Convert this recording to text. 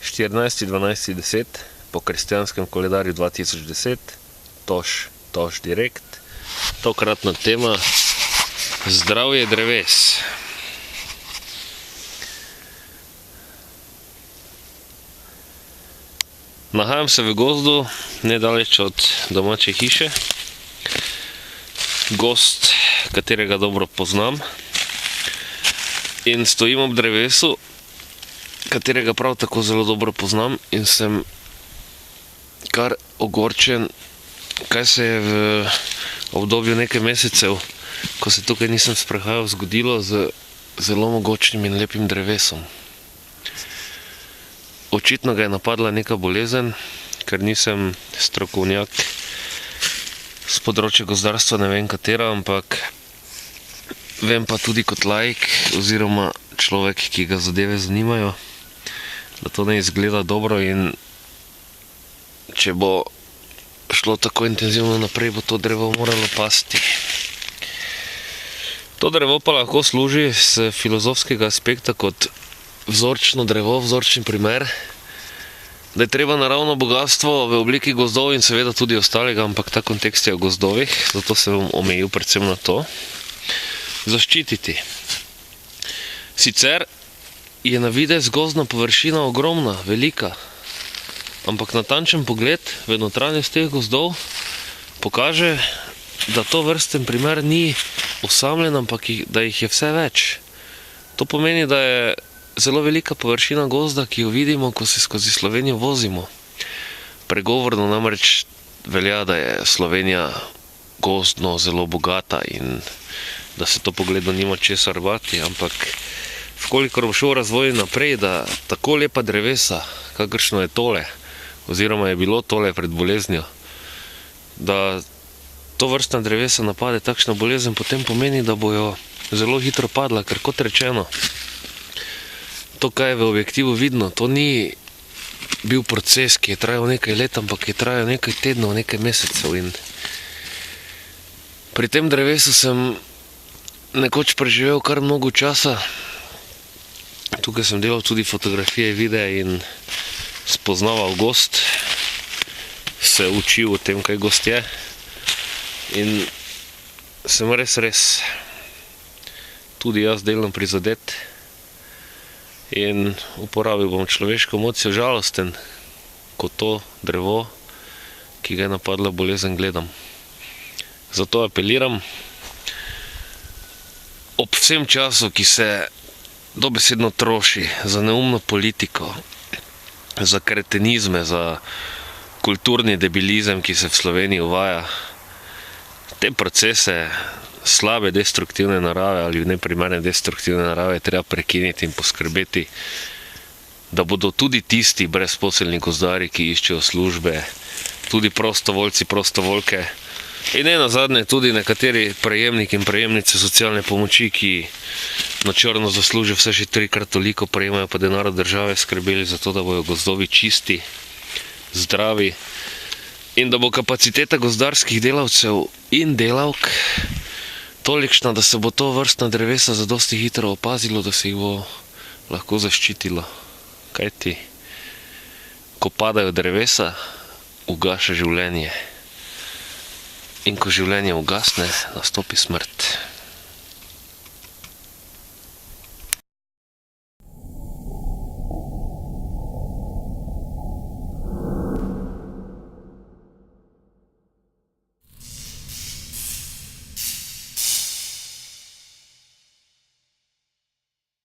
14.12.10 po kristjanskem koledarju 2010, Toš direkt. Tokratna tema: zdravje dreves. Nahajam se v gozdu, nedaleč od domače hiše. Gozd, katerega dobro poznam. In stojim ob drevesu, katerega prav tako zelo dobro poznam, in sem kar ogorčen, kaj se je v obdobju nekaj mesecev, ko se tukaj nisem sprehajal, zgodilo z zelo mogočnim in lepim drevesom. Očitno ga je napadla neka bolezen, ker nisem strokovnjak z področja gozdarstva, ne vem katera, ampak vem pa tudi kot laik oziroma človek, ki ga zadeve zanimajo, da to ne izgleda dobro, in če bo šlo tako intenzivno naprej, bo to drevo moralo pasti. To drevo pa lahko služi z filozofskega aspekta kot vzorčno drevo, vzorčni primer, da je treba naravno bogatstvo v obliki gozdov in seveda tudi ostalega, ampak ta kontekst je o gozdovih, zato se bom omejil predvsem na to, zaščititi. Sicer je na videz gozdna površina ogromna, velika, ampak natančen pogled v notranjost teh gozdov pokaže, da to vrsten primer ni osamljen, ampak da jih je vse več. To pomeni, da je zelo velika površina gozda, ki jo vidimo, ko se skozi Slovenijo vozimo. Pregovorno namreč velja, da je Slovenija gozdno zelo bogata in da se to pogledno nima česar bati, ampak vkolikor bo šel razvoj naprej, da tako lepa drevesa, kakršno je tole, oziroma je bilo tole pred boleznijo, da to vrstna drevesa napade takšna bolezen, potem pomeni, da bojo zelo hitro padla, ker kot rečeno, to, kaj je v objektivu vidno, to ni bil proces, ki je trajal nekaj let, ampak je trajal nekaj tednov, nekaj mesecev. In pri tem drevesu sem nekoč preživel kar mnogo časa. Tukaj sem delal tudi fotografije, videe in spoznaval gozd, se učil o tem, kaj gozd je, in sem res tudi jaz delno prizadet in uporabil bom človeško emocijo, žalosten, ko to drevo, ki ga je napadla bolezen, gledam. Zato apeliram, ob vsem času, ki se dobesedno troši za neumno politiko, za kretenizme, za kulturni debilizem, ki se v Sloveniji uvaja, te procese slabe destruktivne narave ali neprimerne destruktivne narave je treba prekiniti in poskrbeti, da bodo tudi tisti brezposelni gozdarji, ki iščejo službe, tudi prostovoljci, prostovoljke, in ne nazadnje tudi nekateri prejemniki in prejemnice socialne pomoči, ki na črno zaslužijo vse še 3-krat toliko, prejemajo pa denar od države, skrbeli za to, da bojo gozdovi čisti, zdravi in da bo kapaciteta gozdarskih delavcev in delavk tolikšna, da se bo to vrstna drevesa zadosti hitro opazilo, da se jih bo lahko zaščitilo. Kajti, ko padajo drevesa, ugaša življenje. In ko življenje ugasne, nastopi smrt.